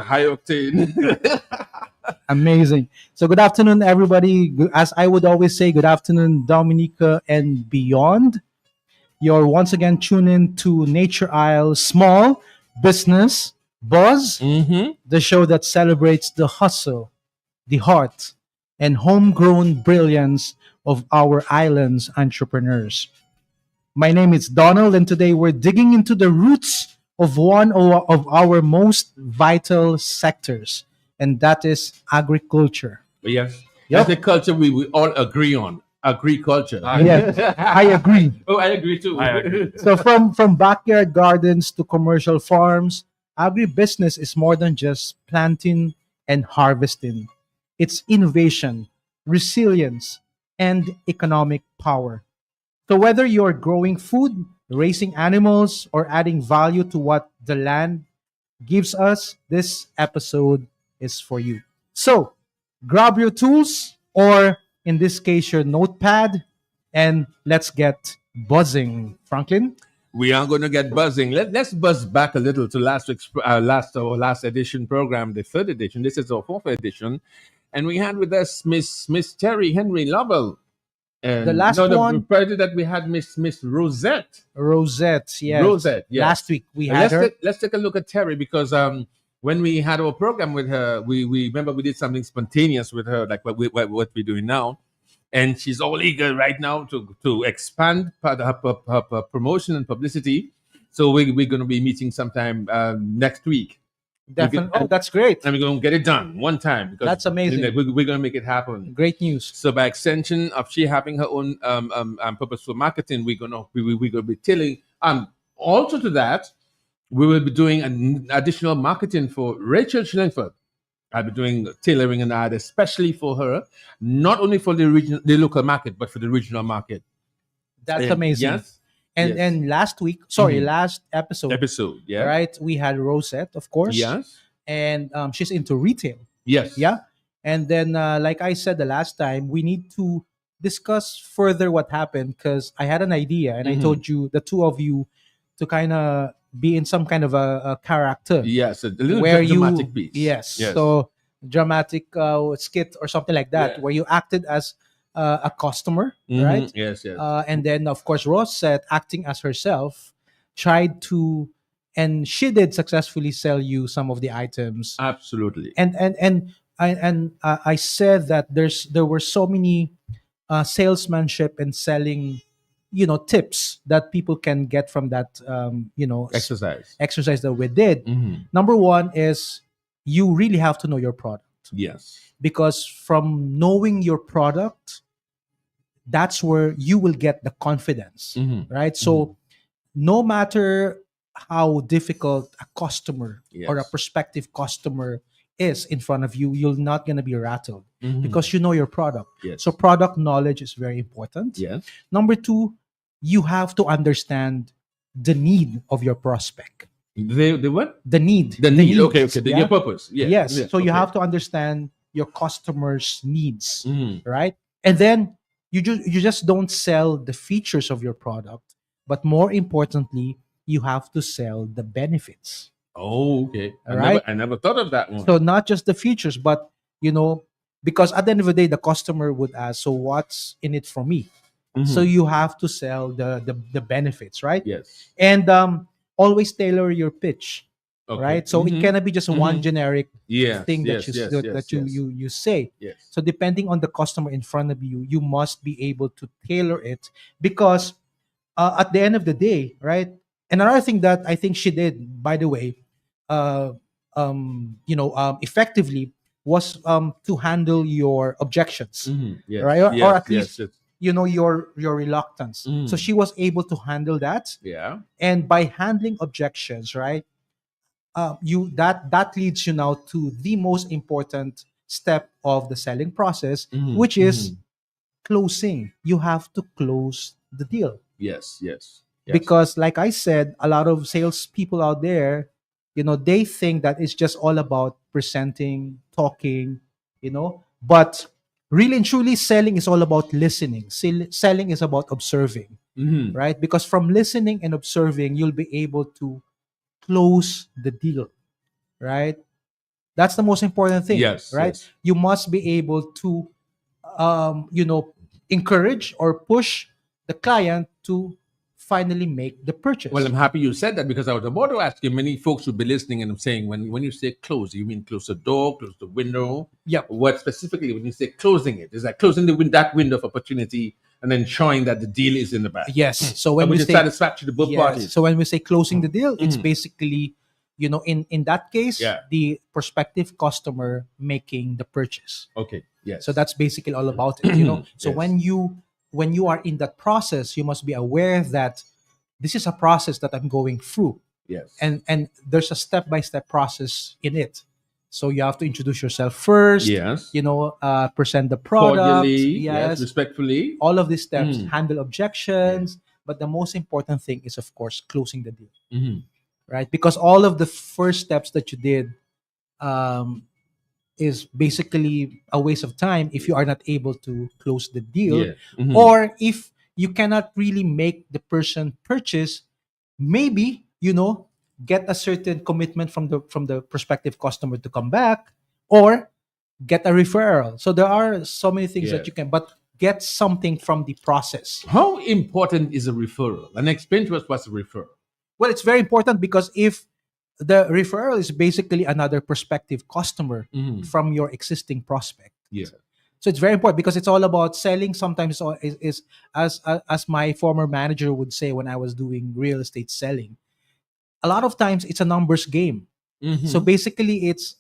High octane. Amazing. So, good afternoon, everybody. As I would always say, good afternoon, Dominica and beyond. You're once again tuned in to Nature Isle Small Business Buzz, Mm-hmm. the show that celebrates the hustle, the heart, and homegrown brilliance of our island's entrepreneurs. My name is Donald, and today we're digging into the roots of of our most vital sectors, and that is agriculture. Yes. That's Yep. the culture we all agree on. Agriculture. Yes, I agree. Oh, I agree too. I agree. So from backyard gardens to commercial farms, agribusiness is more than just planting and harvesting. It's innovation, resilience, and economic power. So whether you're growing food, raising animals, or adding value to what the land gives us, this episode is for you. So grab your tools, or in this case, your notepad, and let's get buzzing. Franklin? We are going to get buzzing. Let's buzz back a little to last week's last edition program, the third edition. This is our fourth edition, and we had with us Miss Terry Henry Lovell. And The last one- prior to that, we had Miss Rosette. Rosette, yes. Rosette, yes. Last week we And had her. let's take a look at Terry because when we had our program with her, we remember we did something spontaneous with her, like what we're doing now, and she's all eager right now to expand her promotion and publicity. So we're going to be meeting sometime next week, Definitely. can- Oh, that's great. and we're going to get it done one time. Because That's amazing. We're going to make it happen. Great news. So by extension of she having her own purposeful marketing, we're gonna be telling also to that we will be doing an additional marketing for Rachel Schillingford. I'll be doing tailoring and ad especially for her, not only for the local market, but for the regional market. That's And amazing. Yes. And yes. and last week, sorry, Mhm. last episode, Episode. Yeah. right? We had Rosette, of course. Yes. And she's into retail. Yes. Yeah. And then, like I said the last time, we need to discuss further what happened because I had an idea and I Mhm. told you, the two of you, to kind of be in some kind of a character Yes. A little where dramatic you, piece. yes, Yes. so dramatic skit or something like that, Yeah. where you acted as a customer, Mhm. right? Yes. Yes. And then, of course, Rosette, acting as herself, tried to, and she did successfully sell you some of the items Absolutely. and I said that there were so many salesmanship and selling, tips that people can get from that, Exercise. exercise that we did. Mhm. Number one is you really have to know your product, Yes. because from knowing your product, that's where you will get the confidence, Mhm. right? So no matter how difficult a customer or a Yes. prospective customer is in front of you, you're not going to be rattled Mhm. because you know your product. Yes. So product knowledge is very important. Yes. Number two, you have to understand the need of your prospect. The what? The need. The need. needs, Okay. yeah? Your purpose. Yes. Yes. So you okay. have to understand your customer's needs, Mhm. right? And then you just don't sell the features of your product, but more importantly, you have to sell the benefits. Oh, okay. Right. I never thought of that one. So not just the features, but because at the end of the day, the customer would ask, "So what's in it for me?" Mhm. So you have to sell the benefits, right? yes. And always tailor your pitch, Okay. right? So it Mhm. cannot be just one Mhm. generic Yes. thing that yes, you yes, that, yes, that you, yes. you say. Yes. So depending on the customer in front of you, you must be able to tailor it, because at the end of the day, right? And another thing that I think she did, by the way, uh, effectively, was to handle your objections, Mhm. Yes. right? Or yes, at least yes. your reluctance. Mm. So she was able to handle that, Yeah. and by handling objections, right? You that leads you now to the most important step of the selling process, Mhm. which is Mhm. closing. You have to close the deal. Yes. Yes. Yes. Because like I said, a lot of salespeople out there, they think that it's just all about presenting, talking, but really and truly, selling is all about listening. Selling is about observing, Mhm. right? Because from listening and observing, you'll be able to close the deal, right? That's the most important thing, Yes, right? yes. You must be able to, you know, encourage or push the client to finally make the Well, purchase. I'm happy you said that because I was about to ask you. Many folks will be listening and saying, when you say close, you mean close the door, close the window? Yep. What specifically when you say closing it? Is that closing that window of opportunity and ensuring that the deal is in the bag, Yes. So when we which is say satisfactory to both yes, parties? so when we say closing the deal, it's Mhm. basically, you know, in that case, Yeah. the prospective customer making the purchase. Okay. So Yes. that's basically all about it, you know. So Yes. when you are in that process, you must be aware that this is a process that I'm going through, Yes. and there's a step by step process in it. So you have to introduce yourself first, Yes. you know, present the product, Cordially. Yes. yes, Respectfully. all of these steps, Mhm. handle objections. But the most important thing is, of course, closing the deal, Mhm. right? Because all of the first steps that you did um, is basically a waste of time if you are not able to close the deal, Yeah. Mhm. or if you cannot really make the person purchase. Maybe, you know, get a certain commitment from the prospective customer to come back, or get a referral. So there are so many things that Yeah. you can, but get something from the process. How important is a referral? And explain to us what's a referral. Well, it's very important because if the referral is basically another prospective customer Mhm. from your existing prospect. Yeah. So it's very important because it's all about selling. Sometimes is as my former manager would say when I was doing real estate selling. A lot of times it's a numbers game. So Mhm. basically, it's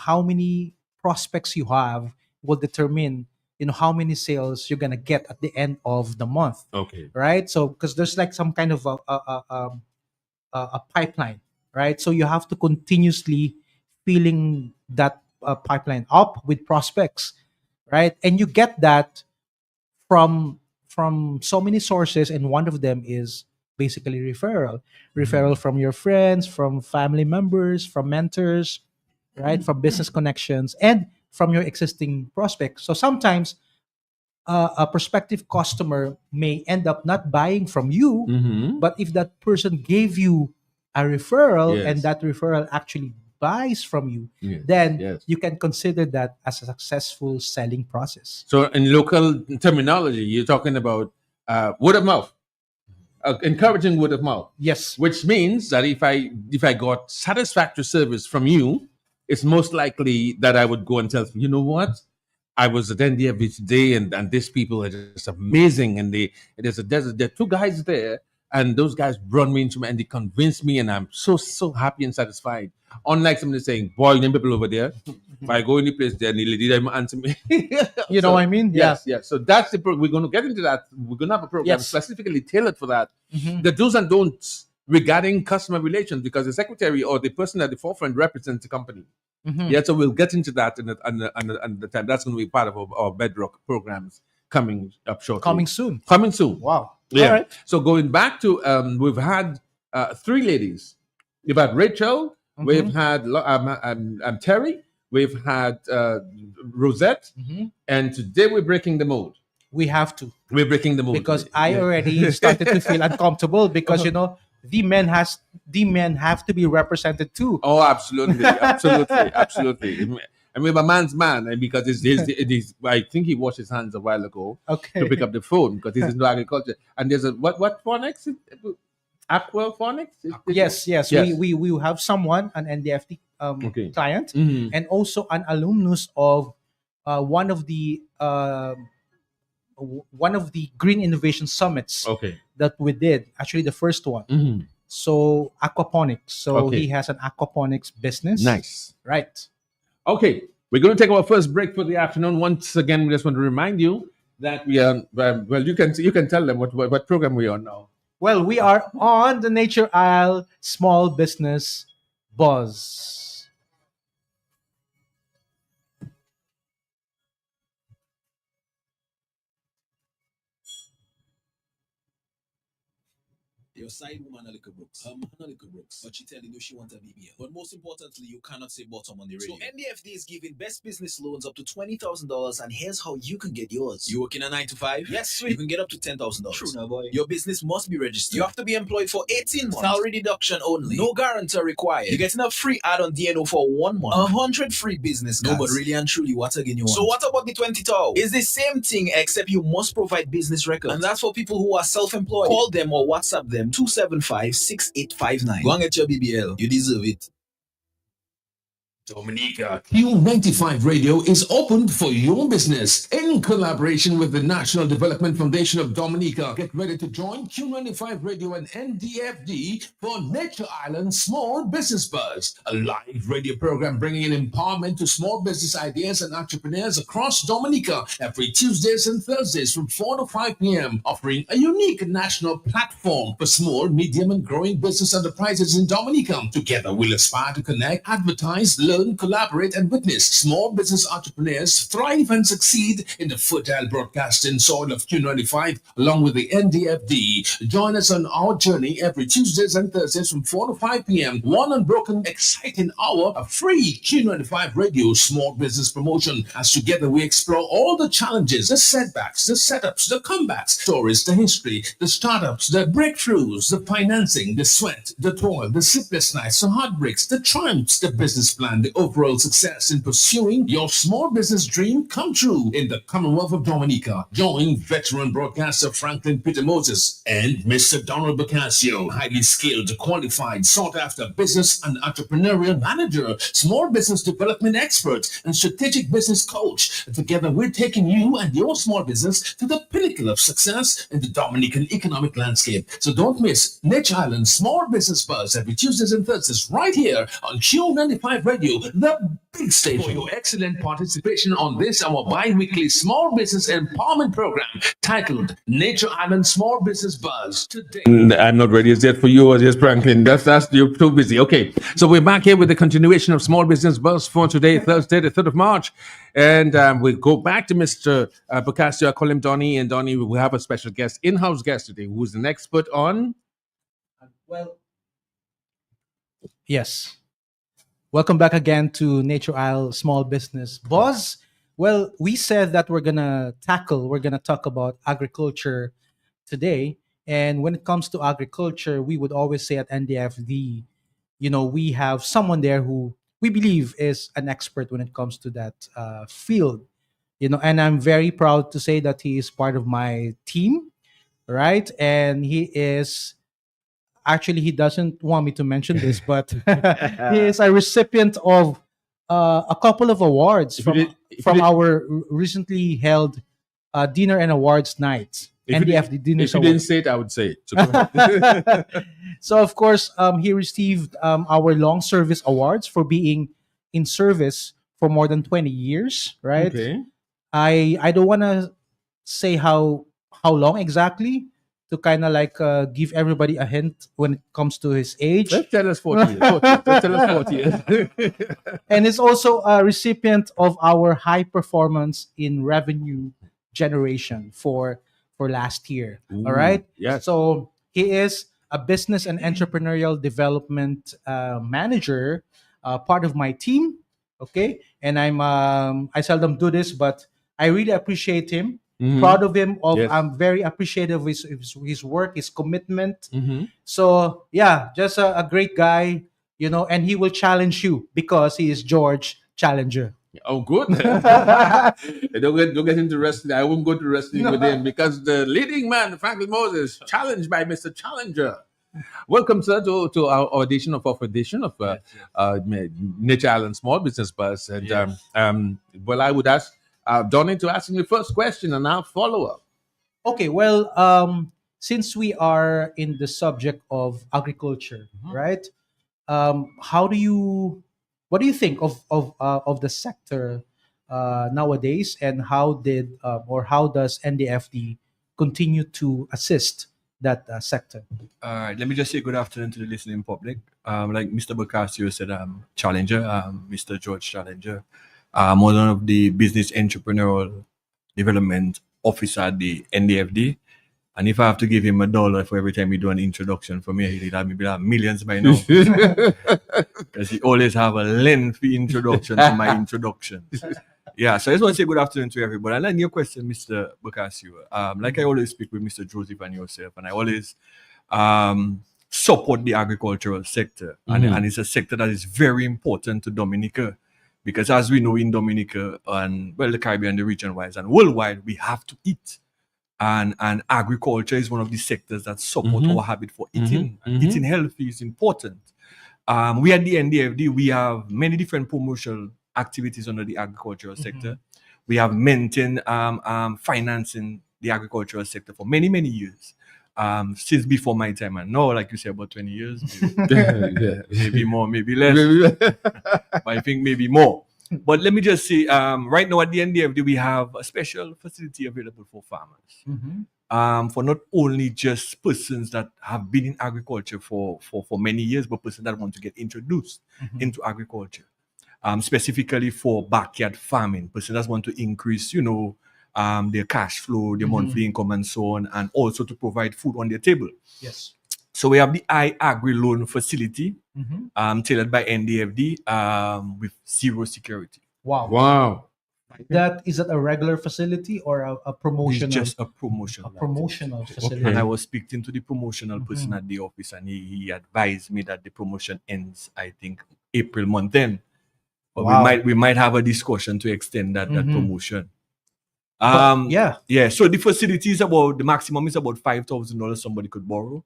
how many prospects you have will determine, you know, how many sales you're gonna get at the end of the month, Okay. right? So because there's like some kind of a pipeline, right? So you have to continuously filling that pipeline up with prospects, right? And you get that from so many sources, and one of them is basically referral from your friends, from family members, from mentors, right, from business connections, and from your existing prospects. So sometimes a prospective customer may end up not buying from you, Mhm. but if that person gave you a referral and Yes. that referral actually buys from you, Yes. then Yes. you can consider that as a successful selling process. So, in local terminology, you're talking about word of mouth, encouraging word of mouth, Yes. which means that if I got satisfactory service from you, it's most likely that I would go and tell you know what, I was at NDF today, and these people are just amazing, and there are two guys there, and those guys brought me into and they convinced me, and I'm so happy and satisfied. Unlike somebody saying, "Boy, you know people over there." If I go any place there, and the lady them answer me. You know what So I mean? Yeah. yes, yes. So that's we're going to get into that. We're going to have a program Yes. specifically tailored for that. Mhm. The do's and don'ts regarding customer relations, because the secretary or the person at the forefront represents the company. Mhm. Yeah, so we'll get into that in the time. That's going to be part of our Bedrock programs coming up shortly. Coming soon. Coming soon. Wow. All Yeah. right. So going back to, we've had three ladies. We've had Rachel. We've Mhm. had Terry. We've had Rosette, Mhm. and today we're breaking the mold. We have to, We're breaking the mold because today. I already started to feel uncomfortable because, you know, the men have to be represented too. Oh, absolutely, absolutely, absolutely. And we're a man's man, and because I think he washed his hands a while ago to Okay. pick up the phone because he's into agriculture. And there's a what phonics? Aquaphonics? Yes, yes. Yes. We have someone, an NDFT Okay. client, Mhm. and also an alumnus of one of the one of the Green Innovation Summits Okay. that we did. Actually, the first one. Mhm. So aquaponics. So he Okay. has an aquaponics business. Nice. Right. Okay, we're going to take our first break for the afternoon. Once again, we just want to remind you that we are. Well, you can tell them what program we're on now. Well, we are on the Nature Isle Small Business Buzz. Your side woman a little brooks. Her man a little brooks. But she telling you she want a BBL. But most importantly, you cannot say bottom on the radio. So NDFD is giving best business loans up to $20,000, and here's how you can get yours. You working a 9 to 5? Yes, sweet. You can get up to $10,000. True now, boy. Your business must be registered. You have to be employed for 18 months. Salary deduction only. No guarantor required. You're getting a free add-on DNO for 1 month. 100 free business cards. No, but really and truly, what again you want? So what about the 20,000? It's the same thing, except you must provide business records. And that's for people who are self-employed. Call them or WhatsApp them 275-6859. Go and get your BBL. You deserve it. Dominica Q95 Radio is open for your business in collaboration with the National Development Foundation of Dominica. Get ready to join Q95 Radio and NDFD for Nature Island Small Business Buzz, a live radio program bringing in empowerment to small business ideas and entrepreneurs across Dominica every Tuesdays and Thursdays from 4 to 5 p.m., offering a unique national platform for small, medium, and growing business enterprises in Dominica. Together, we'll aspire to connect, advertise, learn, collaborate, and witness small business entrepreneurs thrive and succeed in the fertile broadcasting soil of Q95 along with the NDFD. Join us on our journey every Tuesdays and Thursdays from 4 to 5 p.m. One unbroken, exciting hour of free Q95 Radio small business promotion as together we explore all the challenges, the setbacks, the setups, the comebacks, stories, the history, the startups, the breakthroughs, the financing, the sweat, the toil, the sleepless nights, the heartbreaks, the triumphs, the business plan, the overall success in pursuing your small business dream come true in the Commonwealth of Dominica. Join veteran broadcaster Franklin Peter Moses and Mr. Donald Bocasio, highly skilled, qualified, sought after business and entrepreneurial manager, small business development expert, and strategic business coach. Together, we're taking you and your small business to the pinnacle of success in the Dominican economic landscape. So don't miss Nature Island Small Business Buzz every Tuesdays and Thursdays right here on Q95 Radio, the big station. For your excellent participation on this, our bi-weekly small business empowerment program titled Nature Island Small Business Buzz. Today, I'm not ready as yet for you, as yes, Franklin. That's you're too busy. Okay, so we're back here with the continuation of Small Business Buzz for today, Thursday, the 3rd of March. And we'll go back to Mr. Bocasio. I call him Donnie. And Donnie, we have a special guest, in-house guest today, who's an expert on... Well, yes. Welcome back again to Nature Isle Small Business Buzz. Well, we said that we're gonna talk about agriculture today. And when it comes to agriculture, we would always say at NDFD, we have someone there who we believe is an expert when it comes to that field. And I'm very proud to say that he is part of my team, right? And he is... Actually, he doesn't want me to mention this, but he is a recipient of a couple of awards from our recently held dinner and awards night. NDFD dinner. If you didn't say it, I would say it. So, go ahead. So of course, he received our long service awards for being in service for more than 20 years. Right? Okay. I don't want to say how long exactly, to kind of like give everybody a hint when it comes to his age. Let's tell us 40 years. Let's tell us 40 years. And it's also a recipient of our high performance in revenue generation for last year. Ooh, all right. yes. So he is a business and entrepreneurial development manager, part of my team. Okay. And I seldom do this, but I really appreciate him. Mhm. Proud of him. Yes. I'm very appreciative of his work, his commitment. Mhm. So yeah, just a great guy, and he will challenge you because he is George Challenger. Oh, good. Don't get into wrestling. I won't go to wrestling with him because the leading man, Franklin Moses, challenged by Mr. Challenger. Welcome, sir, to our audition of Nature Island Small Business Buzz. And well, I would ask Donnie to ask him the first question and I'll follow up. Okay, well, since we are in the subject of agriculture, right? What do you think of the sector nowadays, and how does NDFD continue to assist that sector? Let me just say good afternoon to the listening public. Like Mr. Bocasio said, Challenger, Mr. George Challenger. I'm one of the business entrepreneurial development officer at the NDFD. And if I have to give him $1 for every time he do an introduction for me, he'd have maybe have millions by now. Because he always have a lengthy introduction to my introductions. Yeah, so I just want to say good afternoon to everybody. And then your question, Mr. Bokasio. Like I always speak with Mr. Joseph and yourself, and I always support the agricultural sector. And it's a sector that is very important to Dominica. Because as we know in Dominica and the Caribbean, the region-wise and worldwide, we have to eat. And agriculture is one of the sectors that support our habit for eating. And eating healthy is important. We at the NDFD, we have many different promotional activities under the agricultural sector. We have maintained financing the agricultural sector for many, many years. Since before my time, and now, like you say, about 20 years, maybe more, maybe less, but I think maybe more. But let me just say, right now at the NDFD, we have a special facility available for farmers. For not only just persons that have been in agriculture for many years, but persons that want to get introduced into agriculture. Specifically for backyard farming, persons that want to increase, their cash flow, their monthly income and so on, and also to provide food on their table. Yes. So we have the iAgri loan facility, tailored by NDFD, with zero security. Wow. Is that a regular facility or a promotional? It's just a promotional. Facility. And I was speaking to the promotional person at the office, and he advised me that the promotion ends, I think, April month end. But we might have a discussion to extend that promotion. So the facility is the maximum is about $5,000 somebody could borrow.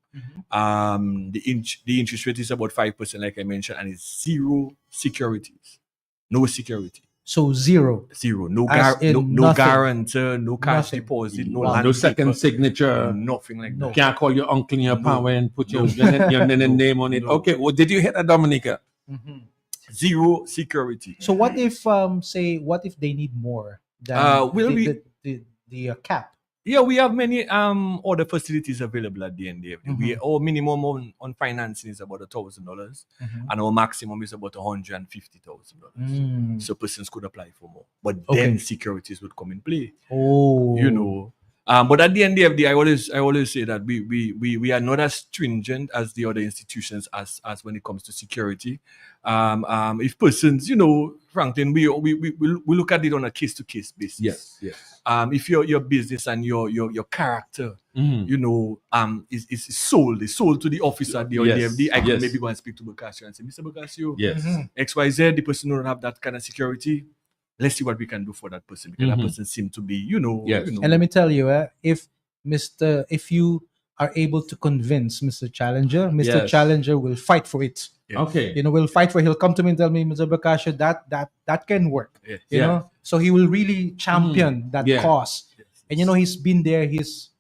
The interest rate is about 5%, like I mentioned, and it's zero securities, no security. So zero, no guarantor, no cash deposit, no second signature, nothing like that. You can't call your uncle in your power and put your name on it. Okay, well, did you hit that, Dominica? Zero security. So what if what if they need more than the cap? Yeah, we have many other facilities available at the NDFD. Our minimum on financing is about $1,000, and our maximum is about $150,000. So persons could apply for more, but then securities would come in play. But at the NDFD, I always say that we are not as stringent as the other institutions as when it comes to security. If persons, Franklin, we look at it on a case to case basis. Yes. If your business and your character, is sold to the officer at the NDFD, I can maybe go and speak to Bokasio and say, Mr. Bokasio, XYZ, the person don't have that kind of security. Let's see what we can do for that person, because that person seems to be, And let me tell you, if you are able to convince Mr. Challenger, Mr. Challenger will fight for it. Yes. Okay. Will fight for. He'll come to me and tell me, Mr. Bokasio, that can work. Yes. You know, so he will really champion that cause. Yes. And he's been there. He's,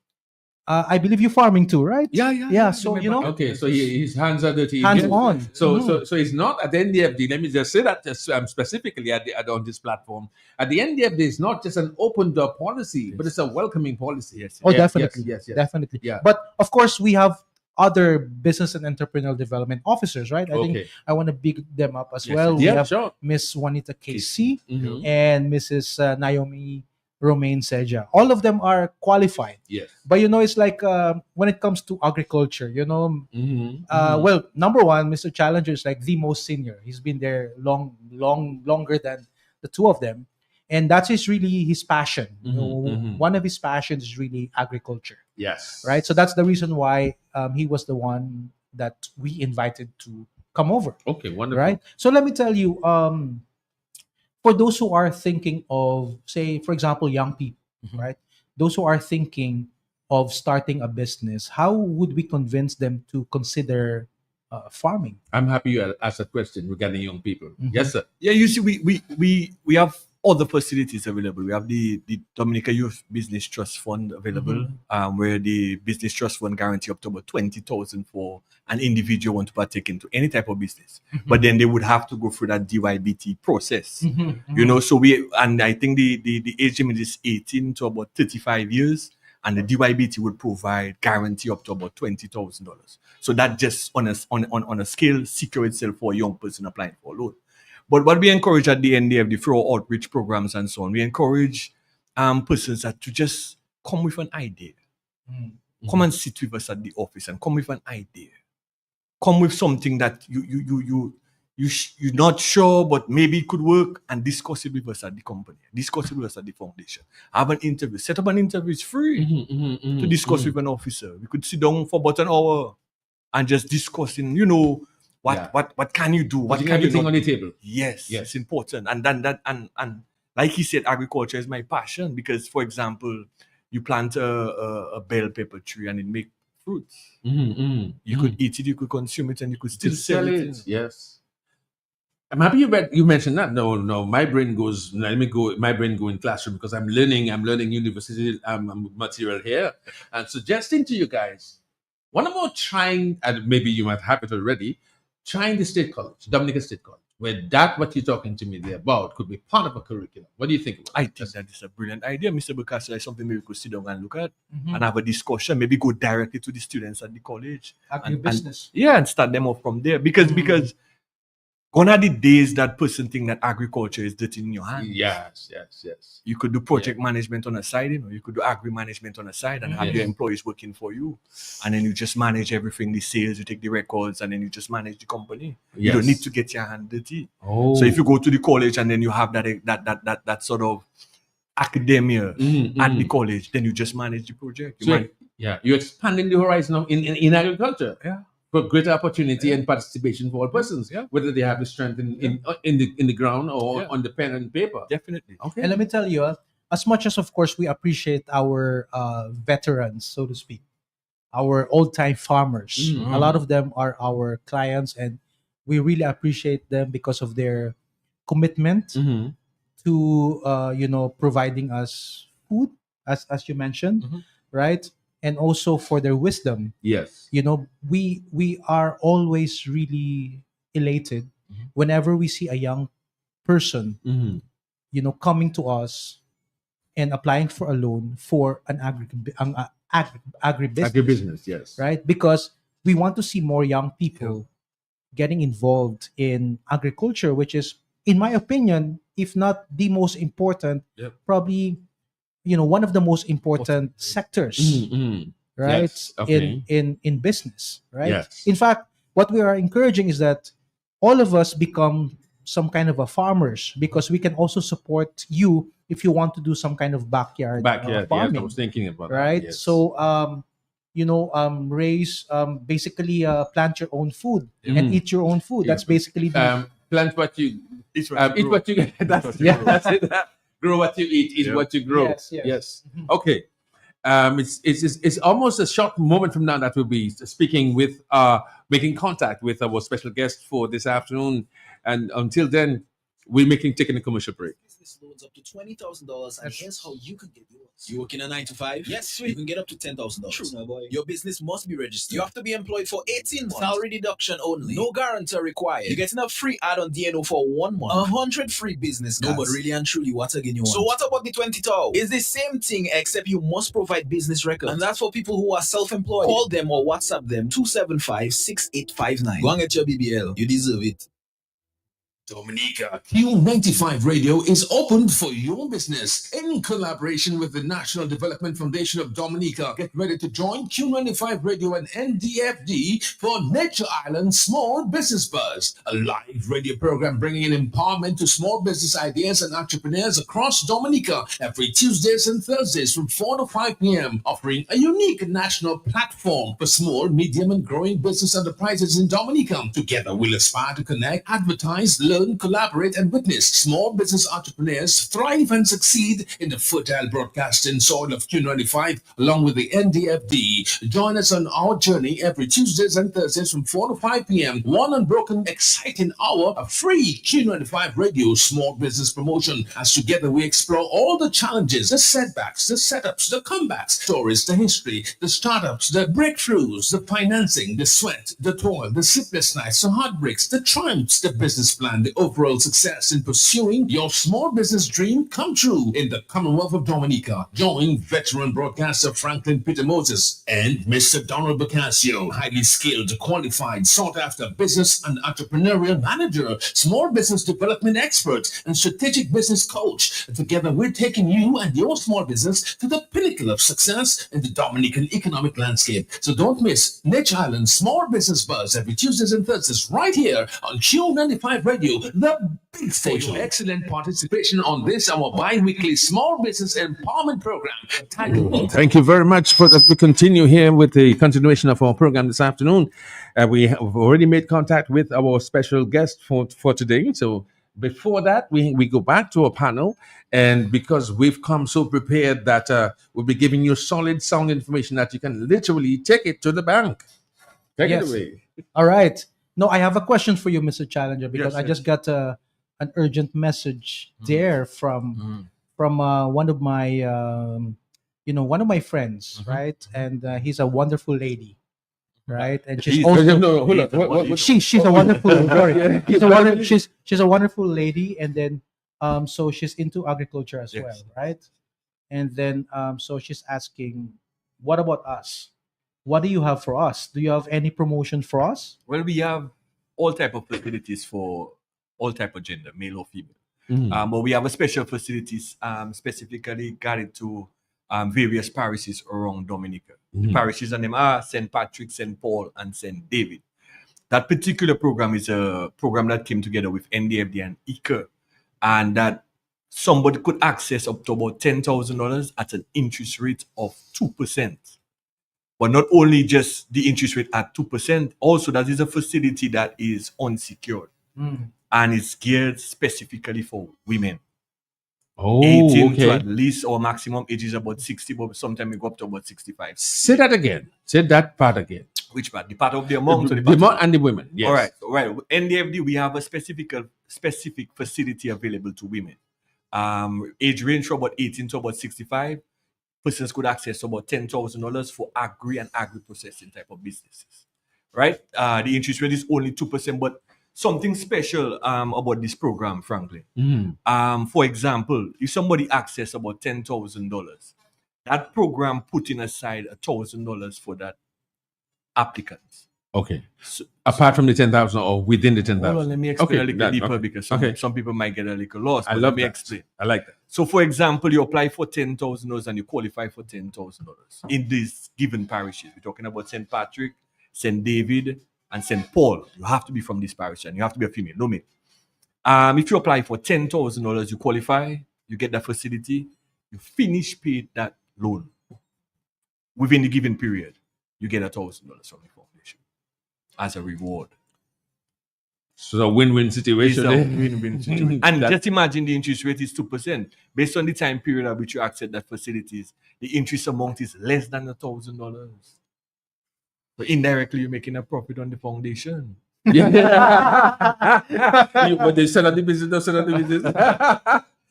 I believe you're farming too, right? Yeah. So Okay, so his hands are dirty. hands on. So he's not at the NDFD. Let me just say that specifically on this platform. At the NDFD, it's not just an open door policy, but it's a welcoming policy. Yes. Oh, definitely. Yes. Definitely. Yeah. But of course, we have other business and entrepreneurial development officers, right? I think I want to big them up as well. We have sure. Miss Juanita KC Mhm. and Mrs. Naomi Romaine Seja. All of them are qualified. Yes. But it's like when it comes to agriculture, well, number one, Mr. Challenger is like the most senior. He's been there longer than the two of them. And that's really his passion. One of his passions is really agriculture. Yes. Right? So that's the reason why he was the one that we invited to come over. Okay, wonderful. Right? So let me tell you, for those who are thinking of, say, for example, young people, right? Those who are thinking of starting a business, how would we convince them to consider farming? I'm happy you asked that question regarding young people. Yes, sir. Yeah, you see, we have other facilities available. We have the Dominica Youth Business Trust Fund available, where the Business Trust Fund guarantee up to about $20,000 for an individual want to partake into any type of business. But then they would have to go through that DYBT process. So I think the age limit is 18 to about 35 years. And the DYBT would provide guarantee up to about $20,000. So that just on a scale secure itself for a young person applying for a loan. But what we encourage at the NDFD through our outreach programs and so on, we encourage persons to just come with an idea. Come and sit with us at the office and come with an idea. Come with something that you're not sure, but maybe it could work, and discuss it with us at the company. Discuss it with us at the foundation. Have an interview. Set up an interview. It's free to discuss with an officer. We could sit down for about an hour and just discussing, what can you do? What Putting can you everything not on the table. Yes, Yes. it's important. And then and like he said, agriculture is my passion because, for example, you plant a bell pepper tree and it make fruits. You could eat it, you could consume it, and you could still sell it. Yes. I'm happy you mentioned that. No, my brain goes. Let me go. My brain go in classroom because I'm learning university material here, and suggesting to you guys, what about trying? And maybe you might have it already. Trying the state college, Dominica State College, where what you're talking to me there about could be part of a curriculum. What do you think about I that? think that is a brilliant idea, Mr. Bukasa. It's something maybe we could sit down and look at and have a discussion. Maybe go directly to the students at the college. Agribusiness. And start them off from there. Because gone are the days that person think that agriculture is dirty in your hands. Yes. You could do project management on a side, you could do agri management on a side and have Yes. your employees working for you. And then you just manage everything, the sales, you take the records, and then you just manage the company. You don't need to get your hand dirty. Oh. So if you go to the college and then you have that sort of academia at the college, then you just manage the project. You're expanding the horizon of in agriculture. Yeah. For greater opportunity and participation for all persons, Yeah. whether they have the strength in the ground or Yeah. on the pen and paper. Definitely. Okay. And let me tell you, as much as, of course, we appreciate our veterans, so to speak, our old-time farmers, a lot of them are our clients, and we really appreciate them because of their commitment to, providing us food, as you mentioned, right? And also for their wisdom. Yes. We are always really elated whenever we see a young person coming to us and applying for a loan for an agribusiness, Agribusiness, yes. right? Because we want to see more young people getting involved in agriculture, which is, in my opinion, if not the most important, probably one of the most important sectors, right? Yes, okay. In business, right? Yes. In fact, what we are encouraging is that all of us become some kind of a farmers, because we can also support you if you want to do some kind of backyard Yes, farming, I was thinking about right? that. Yes. So raise basically plant your own food and eat your own food. That's basically the plant what you Eat eat what you that's it. Grow what you eat is what you grow. Yes. Okay. It's almost a short moment from now that we'll be speaking with making contact with our special guest for this afternoon, and until then we're taking a commercial break. Business loans up to $20,000, and here's how you can get yours. You working a 9 to 5? Yes, you can get up to $10,000. True, my boy. Your business must be registered. You have to be employed for 18 months. Salary deduction only. No guarantor required. You're getting a free add-on DNO for 1 month. 100 free business cards. No, but really and truly, what again you want? So what about the 20,000? It's the same thing, except you must provide business records. And that's for people who are self-employed. Call them or WhatsApp them 275-6859. Go and get your BBL. You deserve it. Dominica Q95 Radio is open for your business in collaboration with the National Development Foundation of Dominica. Get ready to join Q95 Radio and NDFD for Nature Island Small Business Buzz, a live radio program bringing in empowerment to small business ideas and entrepreneurs across Dominica every Tuesdays and Thursdays from 4 to 5 p.m., offering a unique national platform for small, medium, and growing business enterprises in Dominica. Together, we'll aspire to connect, advertise, learn, collaborate, and witness small business entrepreneurs thrive and succeed in the fertile broadcasting soil of Q95 along with the NDFD. Join us on our journey every Tuesdays and Thursdays from 4 to 5 p.m. One unbroken, exciting hour of free Q95 Radio small business promotion, as together we explore all the challenges, the setbacks, the setups, the comebacks, stories, the history, the startups, the breakthroughs, the financing, the sweat, the toil, the sleepless nights, the heartbreaks, the triumphs, the business plan, the overall success in pursuing your small business dream come true in the Commonwealth of Dominica. Join veteran broadcaster Franklin Peter Moses and Mr. Donald Bocasio, highly skilled, qualified, sought-after business and entrepreneurial manager, small business development expert, and strategic business coach. Together, we're taking you and your small business to the pinnacle of success in the Dominican economic landscape. So don't miss Niche Island Small Business Buzz every Tuesdays and Thursdays right here on Q95 Radio, the big station. Excellent participation on this, our bi-weekly small business empowerment program titled Thank you very much for that. We continue here with the continuation of our program this afternoon. We have already made contact with our special guest for today. So before that, we go back to our panel. And because we've come so prepared that we'll be giving you solid sound information that you can literally take it to the bank. Take Yes. it away. All right. No, I have a question for you, Mr. Challenger, because Yes, I just got an urgent message there from one of my one of my friends, right? And he's a wonderful lady, right? And she's He's- also No, hold on. What- she's a wonderful sorry. She's a wonderful lady, and then so she's into agriculture as Yes. well, right? And then so she's asking, what about us? What do you have for us? Do you have any promotion for us? Well, we have all type of facilities for all type of gender, male or female. Mhm. But we have a special facilities specifically guided to various parishes around Dominica. The Mhm. parishes and them are St. Patrick, St. Paul, and St. David. That particular program is a program that came together with NDFD and ICA, and that somebody could access up to about $10,000 at an interest rate of 2%. But not only just the interest rate at 2%, also that is a facility that is unsecured and it's geared specifically for women. Oh, 18 to okay. at least, or maximum age is about 60, but sometimes we go up to about 65. Say that again. Say that part again. Which part? The part of the amount or the The part of- amount and the women. Yes. All right. NDFD, we have a specific facility available to women. Age range from about 18 to about 65. Persons could access about $10,000 for agri and agri-processing type of businesses. Right? The interest rate is only 2%, but something special about this program, frankly. Mhm. For example, if somebody access about $10,000, that program putting aside $1,000 for that applicant. Okay. So, Apart from the 10,000 or within the hold on, 10,000. let me explain Okay, a little that- deeper okay. because Okay. some people might get a little lost. I but love let me that. explain. I like that. So, for example, you apply for $10,000 and you qualify for $10,000 in these given parishes. We're talking about St. Patrick, St. David, and St. Paul. You have to be from this parish and you have to be a female, no male. If you apply for $10,000, you qualify, you get that facility, you finish paid that loan within the given period, you get $1,000 from the foundation as a reward. So a win-win It's situation. a eh? win-win situation. And That- just imagine the interest rate is 2%. Based on the time period at which you access that facilities, the interest amount is less than $1,000. But indirectly, you're making a profit on the foundation. Yeah. But they sell out the business, don't sell out the business.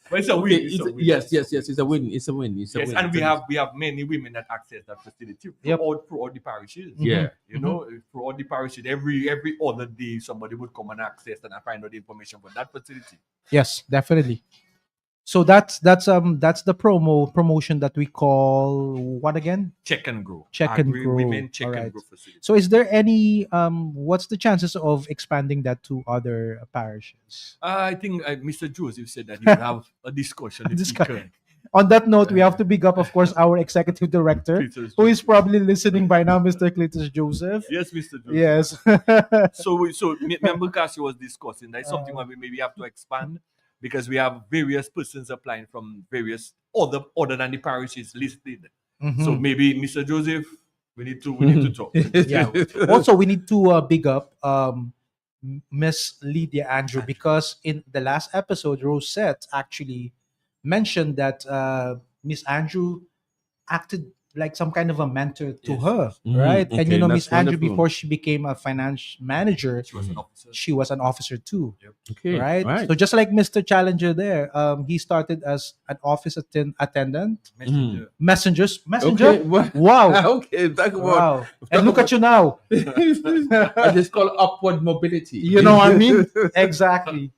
But it's a win. Okay, It's a win. yes. It's a win. It's a win. It's a Yes, win. and we have many women that access that facility Yep. throughout the parishes. Yeah. You know, throughout the parishes, every other day somebody would come and access and find out the information for that facility. Yes, definitely. So that's the promotion that we call what again? Check and grow. Check and Agri grow. Women check Alright. and grow facility. So is there any what's the chances of expanding that to other parishes? I think Mr. Joseph said that he would have a discussion. with Discussion. Ika. On that note, we have to big up, of course, our executive director, Cletus who is Joseph. probably listening by now, Mr. Cletus Joseph. Yes, Mr. Joseph. Yes. So member Cassie was discussing that is something where we maybe have to expand because we have various persons applying from various other than the parishes listed. Mhm. So maybe Mr. Joseph, we need to talk. Yeah. Also, we need to big up Miss Lydia Andrew, because in the last episode, Rosette actually mentioned that Miss Andrew acted like some kind of a mentor to Yes. her, Mhm. right? And you Okay, know, that's Miss Andrew, wonderful. before she became a finance manager, She was an officer. she was an officer too, Okay. right? So just like Mr. Challenger there, he started as an office attendant, Messenger. messenger. Okay. What? Wow. Okay. Talk about. Wow. And look at you now. I just call upward mobility. You know what I mean? Exactly.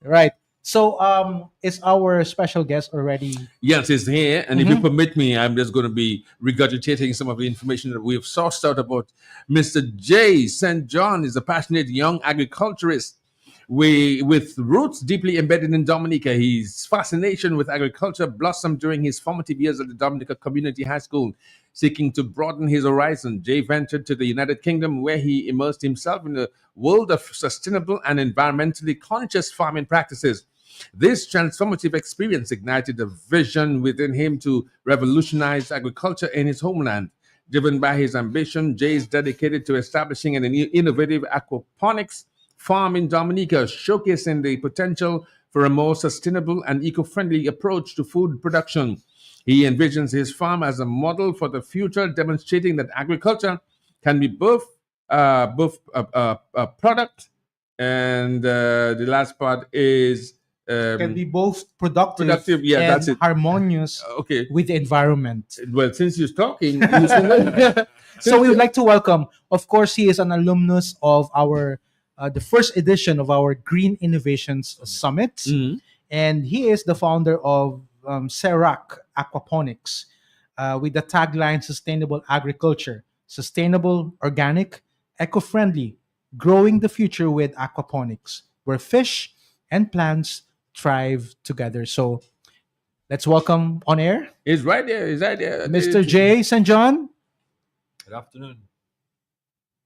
Right. So is our special guest already? Yes, he's here. And if you Mhm. permit me, I'm just going to be regurgitating some of the information that we've sourced out about Mr. J. St. John is a passionate young agriculturist. With roots deeply embedded in Dominica, his fascination with agriculture blossomed during his formative years at the Dominica Community High School. Seeking to broaden his horizon, Jay ventured to the United Kingdom, where he immersed himself in the world of sustainable and environmentally conscious farming practices. This transformative experience ignited a vision within him to revolutionize agriculture in his homeland. Driven by his ambition, Jay is dedicated to establishing an innovative aquaponics farm in Dominica, showcasing the potential for a more sustainable and eco friendly approach to food production. He envisions his farm as a model for the future, demonstrating that agriculture can be both a product and the last part is Can be both productive, productive. Yeah, and that's it. harmonious Okay. with the environment. Well, since you're talking, So we would like to welcome, of course, he is an alumnus of our the first edition of our Green Innovations Summit, Mhm. and he is the founder of Serac Aquaponics with the tagline "Sustainable Agriculture, Sustainable, Organic, Eco-Friendly, Growing the Future with Aquaponics, where fish and plants thrive together." So let's welcome on air He's right there. He's right there. Mr. J. St. John. Good afternoon.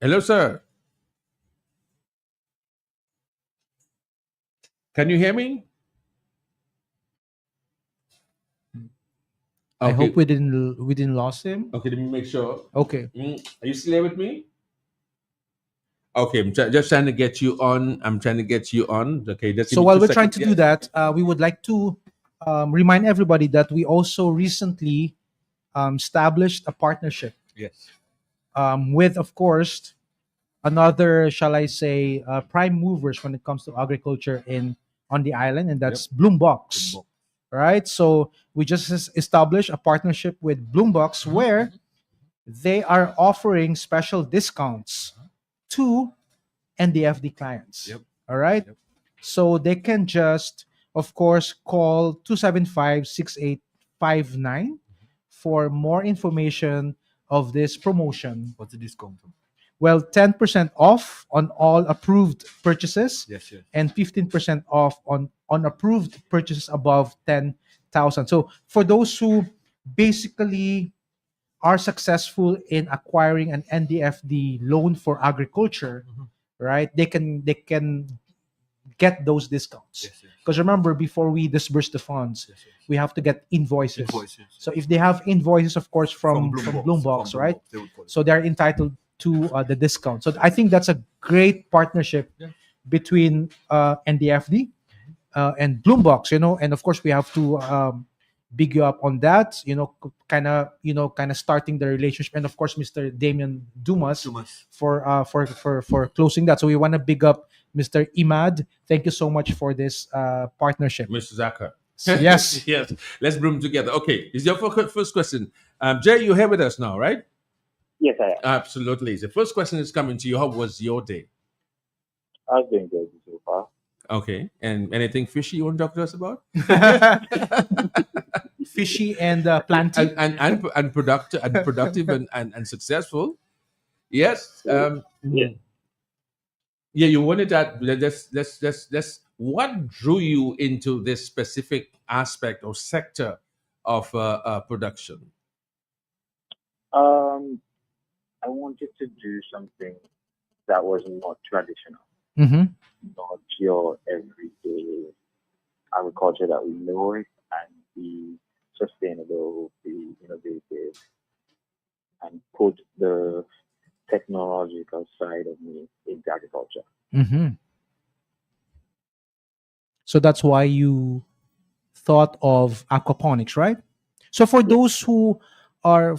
Hello, sir. Can you hear me? I Okay. hope we didn't lost him. Okay, let me make sure. Okay. Are you still here with me? Okay, just trying to get you on. I'm trying to get you on. Okay, just give So me while 2 we're trying seconds. to do that, we would like to remind everybody that we also recently established a partnership Yes. with, of course, another, shall I say, prime movers when it comes to agriculture in on the island, and that's Bloombox. Bloombox. Right. So we just established a partnership with Bloombox where they are offering special discounts to NDFD clients. Yep. All right. Yep. So they can just, of course, call 275-6859 for more information of this promotion. What's the discount from? Well, 10% off on all approved purchases Yes, yes. and 15% off on unapproved purchases above 10,000. So for those who basically are successful in acquiring an NDFD loan for agriculture, right? They can get those discounts. Yes, yes. Because remember, before we disburse the funds, Yes, yes. we have to get invoices. Invoices. So if they have invoices, of course, from Bloombox, right? They would call it. So they're entitled to the discount. So I think that's a great partnership Yeah. between NDFD and Bloombox, and of course we have to big you up on that, kind of starting the relationship, and of course Mr. Damian Dumas Too much. for closing that. So we want to big up Mr. Imad. Thank you so much for this partnership. Mr. Zaka. Yes. Yes. Let's bring them together. Okay. Is your first question? Jay, you're here with us now, right? Yes, I am. Absolutely. The first question is coming to you. How was your day? I've been good so far. Okay. And anything fishy you want to talk to us about? Fishy and planty. and productive and successful. Yes. Yes. Yeah, you wanted that. Let's. What drew you into this specific aspect or sector of production? I wanted to do something that was not traditional, Mm-hmm. not your everyday agriculture that we know it, and be sustainable, be innovative, and put the technological side of me into agriculture. Mm-hmm. So that's why you thought of aquaponics, right? So for those who are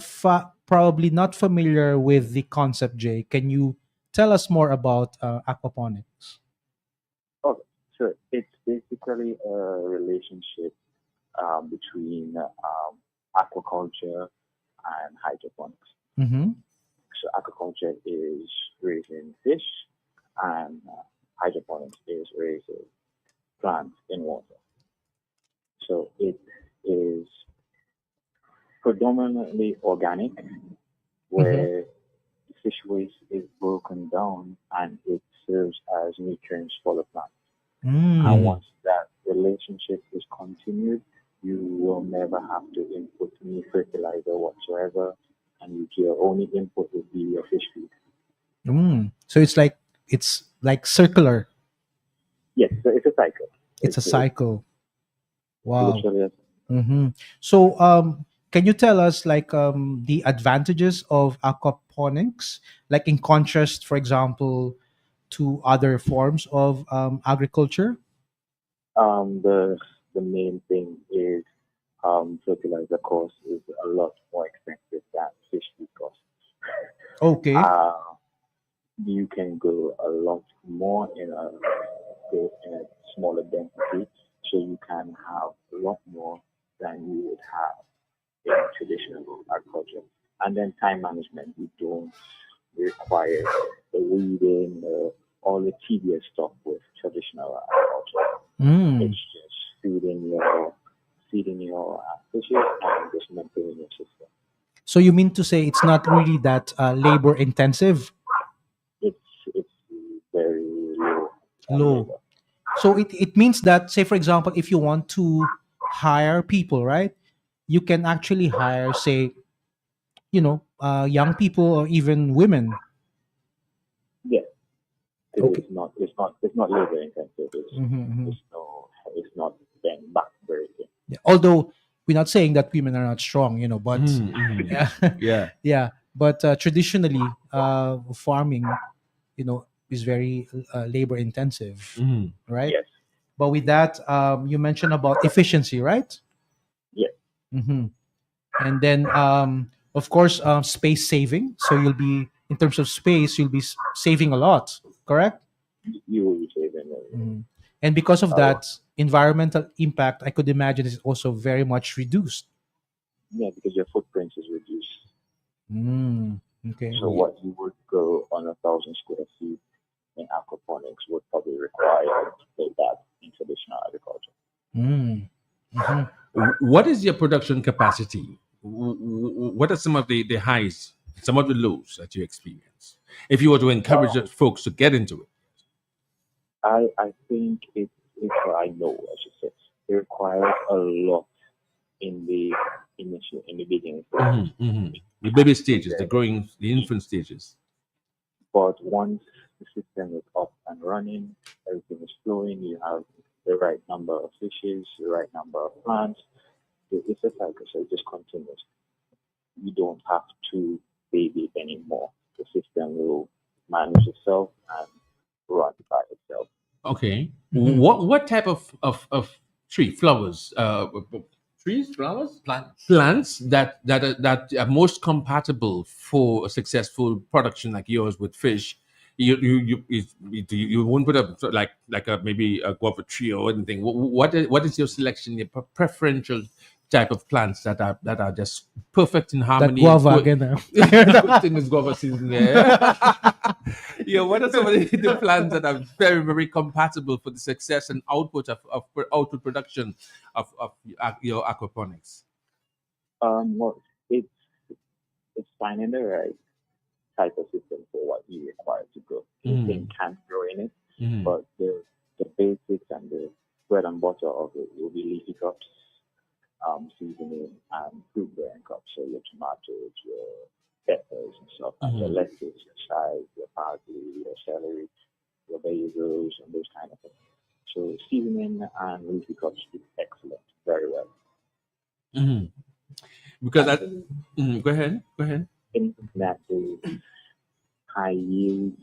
probably not familiar with the concept, Jay, can you tell us more about aquaponics? Okay, so it's basically a relationship between aquaculture and hydroponics. Mm-hmm. So aquaculture is raising fish, and hydroponics is raising plants in water. So it is predominantly organic, where the fish waste is broken down and it serves as nutrients for the plant. Mm. And once that relationship is continued, you will never have to input any fertilizer whatsoever, and your only input would be your fish feed. Mm. So it's like circular. Yes, so it's a cycle. It's a cycle. Wow. Literally a Mm-hmm. So, can you tell us the advantages of aquaponics, like in contrast, for example, to other forms of agriculture? The main thing is fertilizer cost is a lot more expensive than fish feed cost. Okay. Uh, you can grow a lot more in a smaller density, so you can have a lot more than you would have in traditional agriculture. And then time management, you don't require the weeding, all the tedious stuff with traditional agriculture. Mm. It's just feeding your fishes and just maintaining your system. So you mean to say it's not really that labor intensive? It's very low. on Low. labor. So it means that, say, for example, if you want to hire people, right, you can actually hire, say, young people or even women. Yeah, Okay. it's not labor intensive. Mhm. It's not then backbreaking. Yeah. Although we're not saying that women are not strong, but yeah, Yeah. yeah. But traditionally, farming, is very labor intensive, Mhm. right? Yes, But with that, you mentioned about efficiency, right? yes, Hmm. And then, of course, space saving. So you'll be, in terms of space, you'll be saving a lot, correct? you will be saving. Mhm. And because of Uh, that, environmental impact, I could imagine, is also very much reduced. yeah, because your footprint is reduced. Mm, okay. So what you would grow on 1,000 square feet in aquaponics would probably require that in traditional agriculture. Mm. Mhm. What is your production capacity? What are some of the highs, some of the lows that you experience? If you were to encourage the folks to get into it. I think I know, I should say, it requires a lot in the in the beginning stages. The baby stages, the growing, the infant stages. But once the system is up and running, everything is flowing, you have the right number of fishes, the right number of plants. It's a cycle, so it just continues. You don't have to baby it anymore. The system will manage itself and run by itself. Okay. Mhm. What type of tree flowers? Trees, flowers, plants that are most compatible for a successful production like yours with fish. You won't put up like a maybe a guava tree or anything. What is your selection? Your preferential type of plants that are just perfect in That harmony. guava again. Good thing is guava season there. Yeah, what are some of the plants that are very, very compatible for the success and output of output production of your aquaponics? Well, it's finding the right type of system for what you require to grow. Anything can grow in it, but the basics and the bread and butter of it will be leafy crops, seasoning, and fruit bearing crops. So your tomatoes, your peppers and stuff, and your lettuce, your chives, your parsley, your celery, your basils, and those kind of things. So seasoning and leafy crops do excellent, very well. Mhm. Because that. And Go ahead. Go ahead. anything that is high yield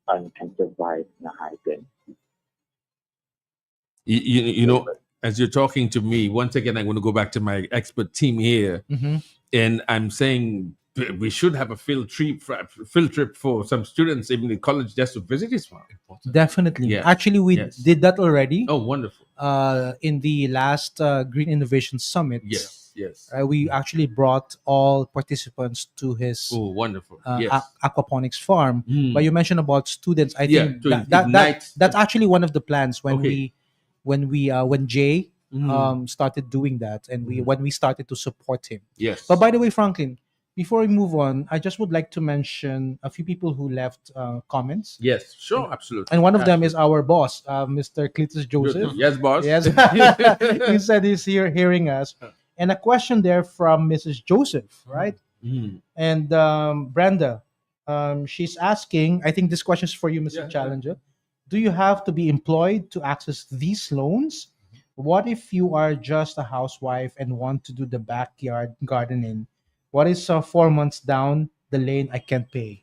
and can survive in a high density. You know, as you're talking to me, once again, I'm going to go back to my expert team here, Mhm. and I'm saying we should have a field trip for some students, even in college, just to visit this farm. Definitely. Yes, Actually, we yes. did that already. Oh, wonderful! In the last Green Innovation Summit. Yes, yes. We actually brought all participants to his Oh, wonderful! Yes. aquaponics farm. Mm. But you mentioned about students. I Yeah, think to that ignite. that's actually one of the plans when Okay. we when Jay Mhm. started doing that, and Mhm. when we started to support him. Yes. But by the way, Franklin, before we move on, I just would like to mention a few people who left comments, Yes, sure, absolutely. and one of them is Absolutely. our boss, Mr. Cletus Joseph. Yes, boss. Yes, he said he's here hearing us. And a question there from Mrs. Joseph, right? Mhm. And Brenda, she's asking, I think this question is for you, Mr. Yeah, Challenger. Do you have to be employed to access these loans? What if you are just a housewife and want to do the backyard gardening? What is 4 months down the lane I can't pay?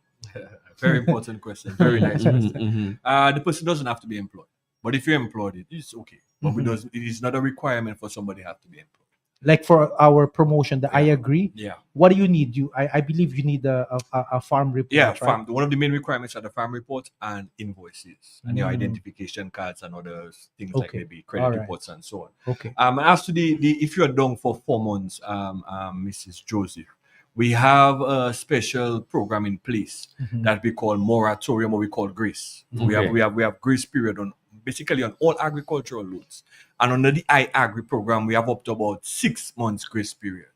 Very important question. Very nice question. Mhm, mhm. The person doesn't have to be employed, but if you're employed, it's okay. But Mhm. it is not a requirement for somebody to have to be employed. Like for our promotion, I Yeah. agree. Yeah. What do you need? I believe you need a farm report, Yeah, right? farm. One of the main requirements are the farm report and invoices and your Mm. identification cards and other things like Okay. maybe credit Alright. reports and so on. Okay. As to the if you are down for 4 months, Mrs. Joseph, we have a special program in place Mhm. that we call moratorium or we call grace. So Okay. we have grace period on basically on all agricultural loans. And under the iAgri program, we have up to about 6 months grace period.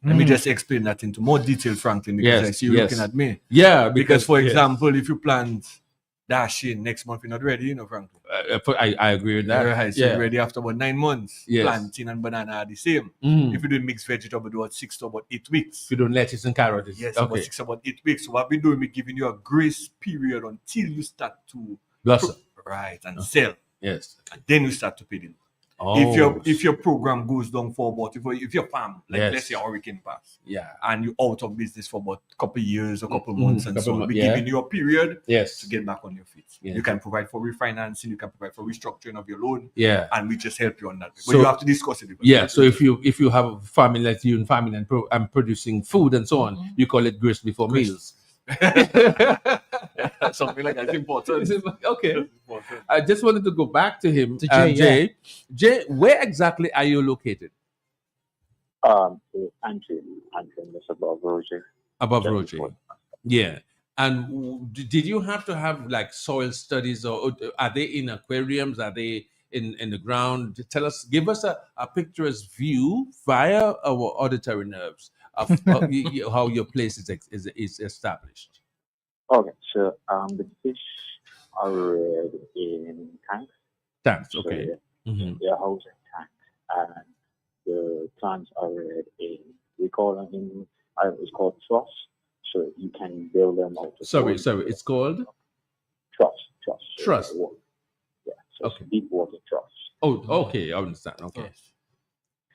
Let me Mm. just explain that into more detail, Franklin, because Yes, I see you yes. looking at me. Yeah, Because for yes. example, if you plant dashing next month, you're not ready, Franklin. I agree with that. Right, so you're ready after about 9 months. Yes. Planting and banana are the same. Mhm. If you do mixed vegetable, do about 6 to about 8 weeks. If you don't lettuce and carrots, Yes, about okay. 6 about 8 weeks. So what we're doing, we're giving you a grace period until you start to Blossom. right and sell, Yes. and then you start to pay the loan. Oh, If your program goes down for about if your farm, like Yes. let's say hurricane pass, yeah. and you're out of business for about a couple of years, a couple of Mhm, months, and couple so on, months, we're yeah. giving you a period Yes. to get back on your feet. Yes. You can provide for refinancing, you can provide for restructuring of your loan, Yeah. and we just help you on that. But So- you have to discuss it. because Yeah. So if you have a family like you and family and producing food and so on, you call it grist before Grist. meals. something like that's important. Okay. That's important. I just wanted to go back to him. To Jay, Jay. Jay, where exactly are you located? So Antrim is above Roger. Above Just Roger. before. Yeah. And did you have to have like soil studies, or are they in aquariums? Are they in the ground? Tell us, give us a picturesque view via our auditory nerves of how your place is established. Okay, so the fish are reared in tanks. Thanks. So Okay. Mhm. they're housed in tanks, and the plants are reared in, we call them in it's called troughs. So you can build them out of Sorry. wood. It's called troughs. So Truss. yeah, so Okay. it's deep water troughs. Oh, okay. I understand. Okay.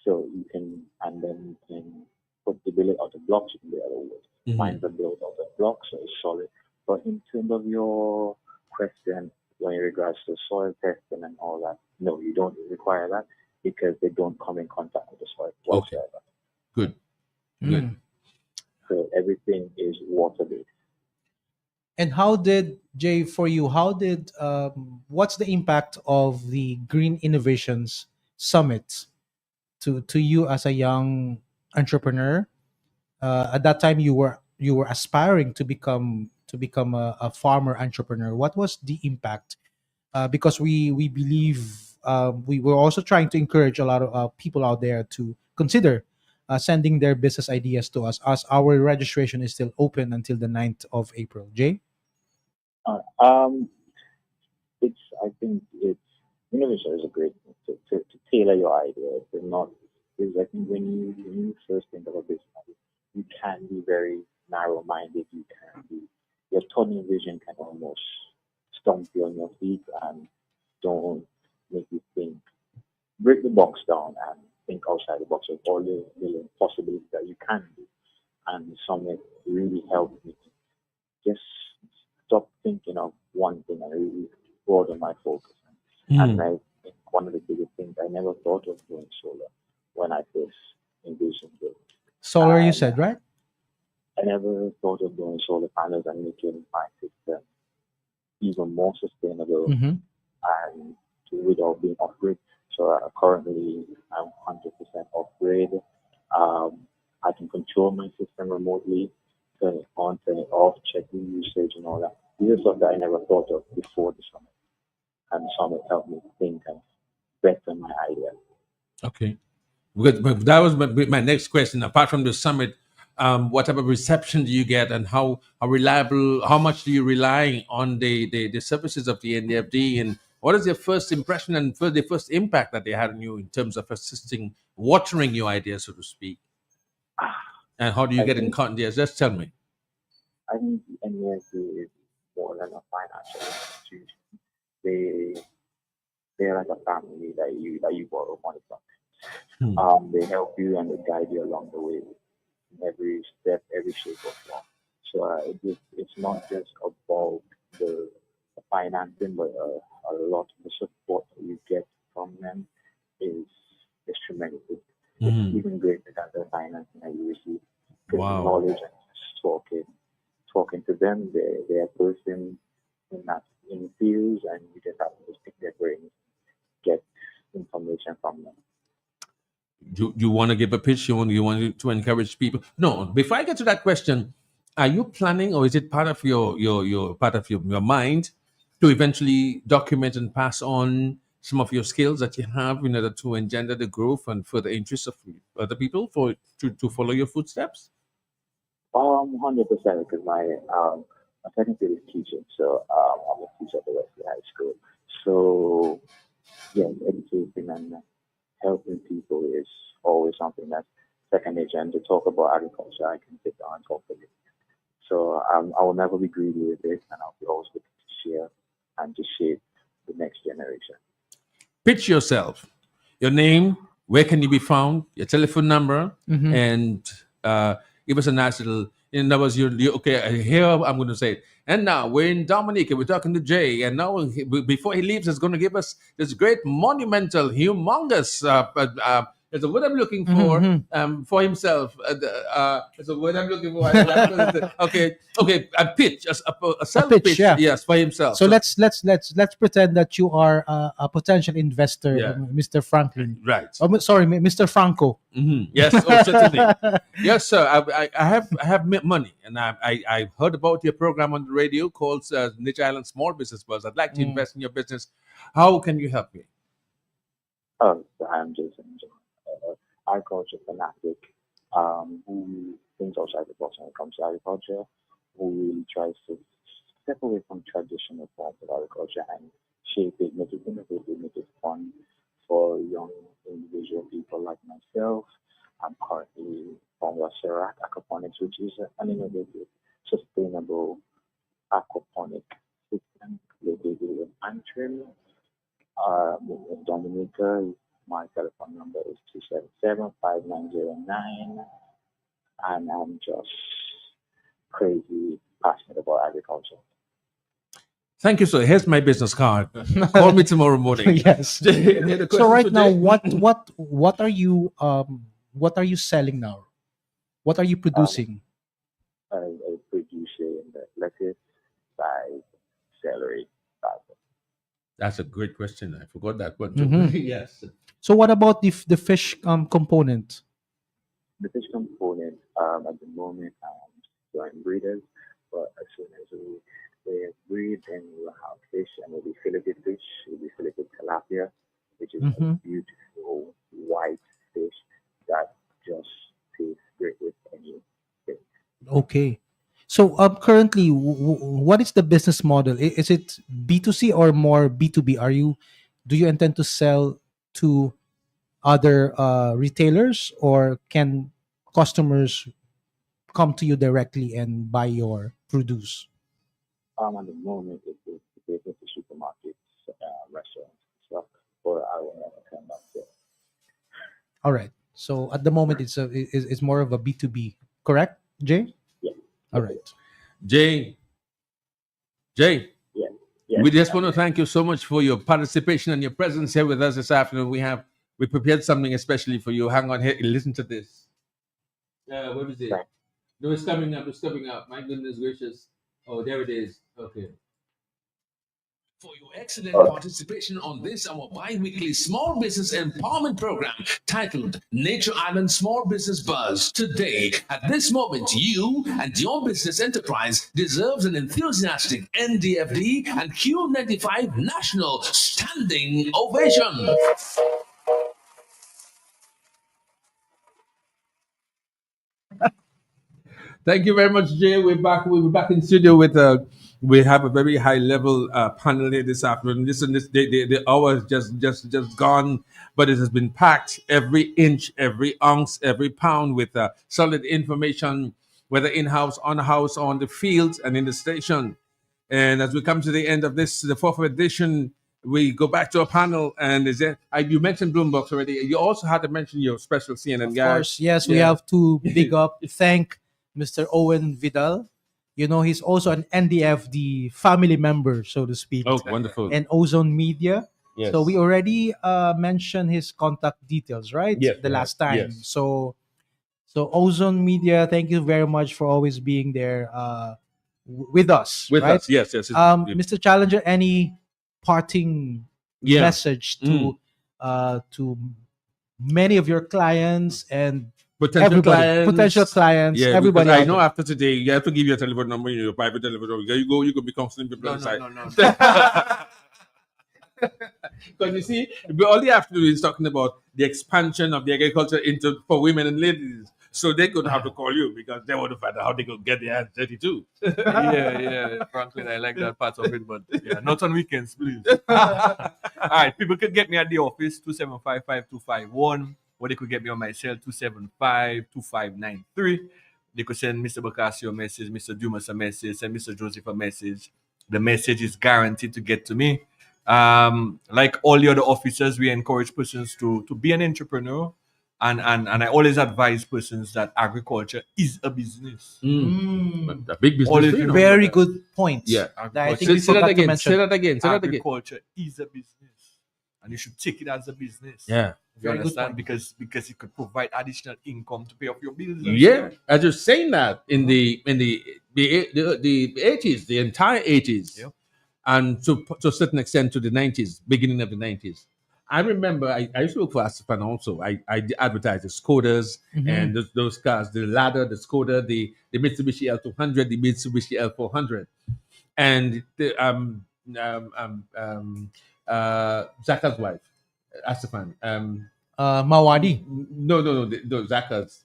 So you can, and then you can put the build it out of blocks. You can build it out of wood. Mhm. Mine are built out of blocks, so it's solid. But in terms of your question, when it regards to soil testing and all that, no, you don't require that because they don't come in contact with the soil whatsoever. Good. Good. Mm. So everything is water based. And how did Jay, for you? How did what's the impact of the Green Innovations Summit to you as a young entrepreneur? At that time, you were aspiring to become a farmer entrepreneur. What was the impact? Because we believe we were also trying to encourage a lot of people out there to consider sending their business ideas to us, as our registration is still open until the 9th of April. Jay? I think innovation is a great thing to tailor your ideas and not, because I think when you first think of a business, you can be very narrow minded. Your tunnel vision can almost stump you on your feet and don't make you think, break the box down and think outside the box of all the possibilities that you can do. And Summit really helped me just stop thinking of one thing and really broaden my focus. And I think one of the biggest things, I never thought of doing solar when I first envisioned it. Solar, you said, right? I never thought of doing solar panels and making my system even more sustainable Mm-hmm. and without being off grid. So currently I'm 100% off grid. I can control my system remotely, turn it on, turn it off, check the usage and all that. These are stuff that I never thought of before the summit. And the summit helped me think and Okay. But that was my next question. Apart from the summit, what type of reception do you get, and how reliable, how much do you rely on the services of the NDFD, and what is your first impression and the first impact that they had on you in terms of assisting, watering your ideas, so to speak? And how do you I get in think contact? Yes, just tell me. I think the NESD is more than a financial institution. They they're like a family that you borrow money from. They help you and they guide you along the way in every step, every shape or form. So it's not just about the financing, but a lot of the support that you get from them is is tremendous. It's even greater than the financing that you receive. Because the Wow. knowledge and just talking to them, they're a person in that in fields, and you just have to pick their brains, get information from them. You want to give a pitch? You want to encourage people? No. Before I get to that question, are you planning, or is it part of your part of your mind to eventually document and pass on some of your skills that you have in order to engender the growth and further interest of other people to follow your footsteps? 100% because my technically is teaching, so I'm a teacher at the Wesley High School. So yeah, educating and helping people is always something that's second nature. And to talk about agriculture, I can sit down and talk with it. So I will never be greedy with it, and I'll be always looking to share and to shape the next generation. Pitch yourself. Your name, where can you be found, your telephone number, and give us a nice little. In other words, you okay. Here I'm going to say it. And now we're in Dominica. We're talking to Jay, and now before he leaves, he's going to give us this great, monumental, humongous. There's a word I'm looking for himself. There's a word I'm looking for. Okay. A pitch, a self pitch, pitch, yeah. yes, for himself. So let's pretend that you are a potential investor, Yeah. Mr. Franklin. Right. Oh, sorry, Mr. Franco. Yes, oh, certainly. Yes, sir. I have money, and I heard about your program on the radio called Nature Island Small Business Buzz. I'd like to invest in your business. How can you help me? I'm just agriculture fanatic who thinks outside the box when it comes to agriculture, who really tries to step away from traditional forms of agriculture and shape it, make it innovative, make it fun for young individual people like myself. I'm currently founder of Serac Aquaponics, which is an innovative, sustainable aquaponic system located in Antrim, in Dominica. My telephone number is 277-5909, and I'm just crazy passionate about agriculture. Thank you, sir. Here's my business card. Call me tomorrow morning. Yes. Any other questions So right for now, Jay? what are you selling now? What are you producing? I produce lettuce, basil, celery, basil. That's a great question. I forgot that one. Yes. So what about the fish component? The fish component, at the moment, joint breeders, but as soon as we breed, then we'll have fish, and we'll be filleted fish, we'll be filleted tilapia, which is a beautiful white fish that just tastes great with anything. Okay. So currently, what is the business model? Is it B2C or more B2B? Do you intend to sell to other retailers, or can customers come to you directly and buy your produce? At the moment, it's the supermarkets, restaurants, and stuff, but I will never come back there. All right. So at the moment, it's more of a B2B, correct, Jay? Yeah. All right. Jay, Yeah. we just want to thank you so much for your participation and your presence here with us this afternoon. We prepared something especially for you. Hang on here, listen to this. What is it? Right. No, it's coming up. It's coming up. My goodness gracious. Oh, there it is. Okay. For your excellent participation on this, our bi-weekly small business empowerment program titled Nature Island Small Business Buzz. Today, at this moment, you and your business enterprise deserves an enthusiastic NDFD and Q95 national standing ovation. Thank you very much, Jay. We're back. We're back in studio with we have a very high level panel here this afternoon. Listen, the hour is just gone, but it has been packed every inch, every ounce, every pound with solid information, whether in house, on the field, and in the station. And as we come to the end of this, the fourth edition, we go back to a panel. And is there, you mentioned Bloombox already. You also had to mention your special CNN Of guy. course, yes, we Yeah. have to big up, thank Mr. Owen Vidal. You know, he's also an NDFD family member, so to speak, Oh, wonderful. and Ozone Media. Yes. So we already mentioned his contact details, right? Yes, The we last have. time. Yes. So Ozone Media, thank you very much for always being there with us, With right? us, yes, yes. Mr. Challenger, any parting Yeah. message to many of your clients and Potential potential clients, Yeah, everybody because I out know there. after today you have to give your telephone number, your private telephone number. You could be constantly people inside. no. Because you see, all you have to do is talking about the expansion of the agriculture into for women and ladies. So they could have to call you because they want to find out how they could get their hands dirty too. yeah. Franklin, I like that part of it, but yeah, not on weekends, please. All right, people could get me at the office 275-5251, or they could get me on my cell 275-2593. They could send Mr. Bacasio a message, Mr. Dumas a message, send Mr. Joseph a message. The message is guaranteed to get to me. Like all the other officers, we encourage persons to be an entrepreneur. And I always advise persons that agriculture is a business. A big business. Always too, you know. Very good points. Yeah. that I think Say we say that forgot to again. mention. Say that again. Say that again. Agriculture is a business, and you should take it as a business. Yeah. You Very good understand? point. Because it could provide additional income to pay off your bills. Yeah, I just saying that in the 80s, the entire 80s, Yep. and to a certain extent to the 90s, beginning of the 90s. I remember I used to work for Asafan also. I advertised the Skodas and those cars, the Lada, the Skoda, the Mitsubishi L200, the Mitsubishi L400, and the Zaka's wife, Asafan. Mawadi, No, Zaka's.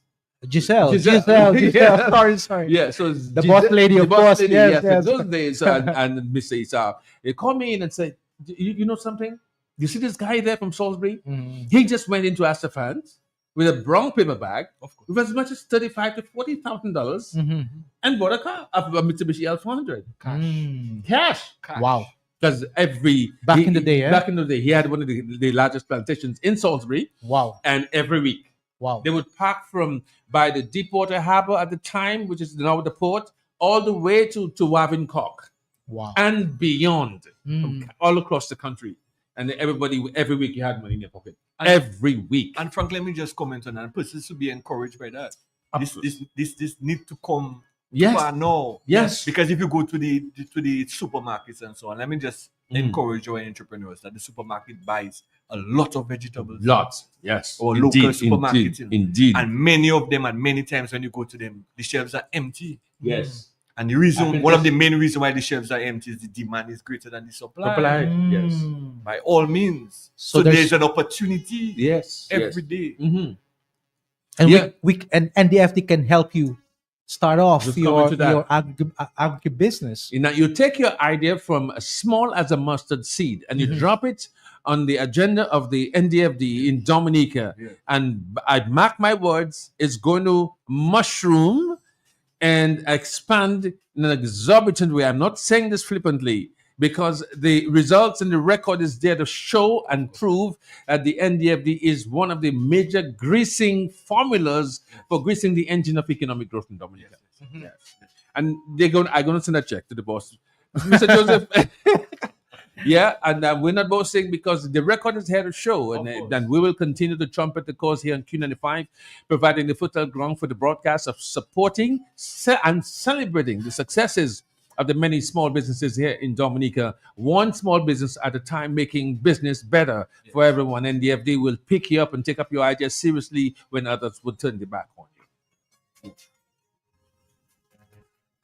Giselle. Yeah. Sorry. Yeah, so The boss lady, of course. Yes. In those days, and Mr. Isa, they called me in and said, you know something? You see this guy there from Salisbury? He just went into Asafans with a brown paper bag with as much as $35,000 to $40,000 and bought a car, a Mitsubishi L400. Cash. Wow. Because Back in the day, yeah? back in the day, he had one of the largest plantations in Salisbury, Wow. and every week Wow. they would park from by the Deepwater Harbor at the time, which is now the port, all the way to Wavincock Wow. and beyond, all across the country. And everybody, every week, you had money in your pocket. And- Every week. And Frank, let me just comment on that. Persons should be encouraged by that. Absolutely. This need to come Yes. far now. Yes. Because if you go to the supermarkets and so on, let me just encourage your entrepreneurs that the supermarket buys a lot of vegetables. Lots. Yes. Or local supermarkets. Indeed. And many of them, and many times when you go to them, the shelves are empty. Yes. And the reason, I think one of that's- the main reasons why the shelves are empty is the demand is greater than the supply. Yes. By all means. So So there's- there's an opportunity Yes. every day. Mm-hmm. And Yeah. we and NDFD can help you start off Just your coming to that. your agri business. You take your idea from as small as a mustard seed and you drop it on the agenda of the NDFD in Dominica. Yeah. And I mark my words, it's going to mushroom and expand in an exorbitant way. I'm not saying this flippantly because the results and the record is there to show and prove that the NDFD is one of the major greasing formulas for greasing the engine of economic growth in Dominica. Yes. And I'm going to send a check to the boss. Mr. Joseph. Yeah, and we're not boasting because the record is here to show, and we will continue to trumpet the cause here on Q95, providing the fertile ground for the broadcast of supporting and celebrating the successes of the many small businesses here in Dominica, one small business at a time, making business better for everyone. NDFD will pick you up and take up your ideas seriously when others would turn their back on you.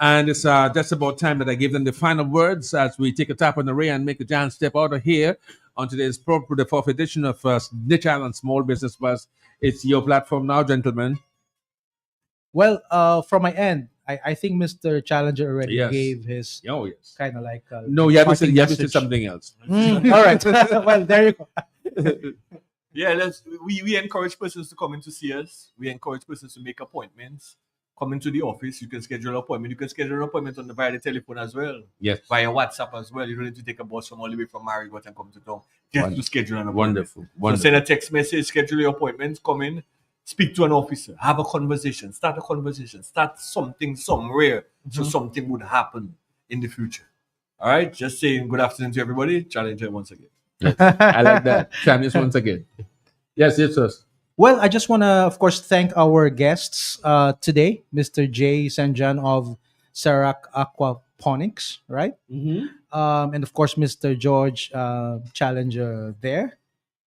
And it's just about time that I give them the final words as we take a tap on the ray and make a giant step out of here on today's the fourth edition of Niche Island Small Business Buzz. It's your platform now, gentlemen. Well, from my end, I think Mr. Challenger already Yes. gave his Oh yes. kind of like No, you have to say parting message. something else. All right. Well, there you go. Yeah, we encourage persons to come in to see us. We encourage persons to make appointments. Come into the office. You can schedule an appointment. You can schedule an appointment via the telephone as well. Yes. Via WhatsApp as well. You don't need to take a bus from all the way from Marigot and come to town just to schedule an appointment. Wonderful. So Wonderful. send a text message, schedule your appointment, come in, speak to an officer, have a conversation, start a conversation, start something somewhere so something would happen in the future. All right, just saying good afternoon to everybody. Challenger once again. I like that. Chanice once again. Yes, sir. Well, I just want to, of course, thank our guests today, Mr. Jay Sanjan of Serac Aquaponics, right? And of course, Mr. George Challenger there.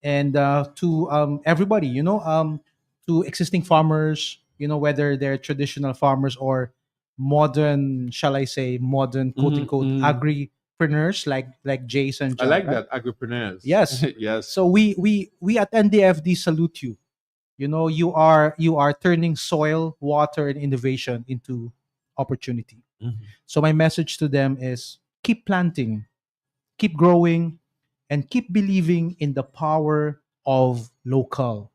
And to everybody, to existing farmers, whether they're traditional farmers or modern, shall I say, modern quote unquote agripreneurs like Jason. I like that. Agripreneurs. Yes. Yes. So we at NDFD salute you. You are turning soil, water, and innovation into opportunity. So my message to them is keep planting, keep growing, and keep believing in the power of local.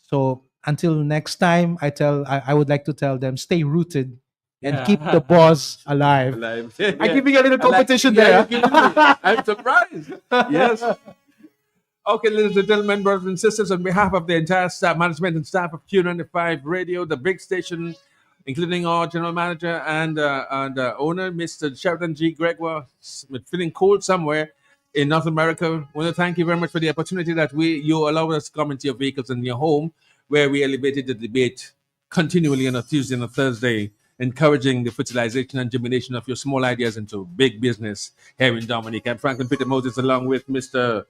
So until next time, I would like to tell them stay rooted and keep the buzz alive. Alive. I'm giving a little I like- competition yeah, there. you're giving me. I'm surprised. Yes. Okay, ladies and gentlemen, brothers and sisters, on behalf of the entire staff, management and staff of Q95 Radio, the big station, including our general manager and owner, Mr. Sheridan G. Gregoire, feeling cold somewhere in North America. I want to thank you very much for the opportunity that you allowed us to come into your vehicles and your home, where we elevated the debate continually on a Tuesday and a Thursday, encouraging the fertilization and germination of your small ideas into big business here in Dominica. I'm Franklin Peter Moses, along with Mr.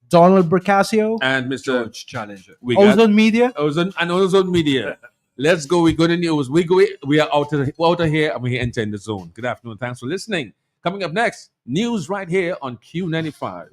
Donald Bercasio, and Mr. George Challenger. We got Ozone Media. Ozone Media. Let's go. We go to news. We are out of here and we enter in the zone. Good afternoon. Thanks for listening. Coming up next, news right here on Q95.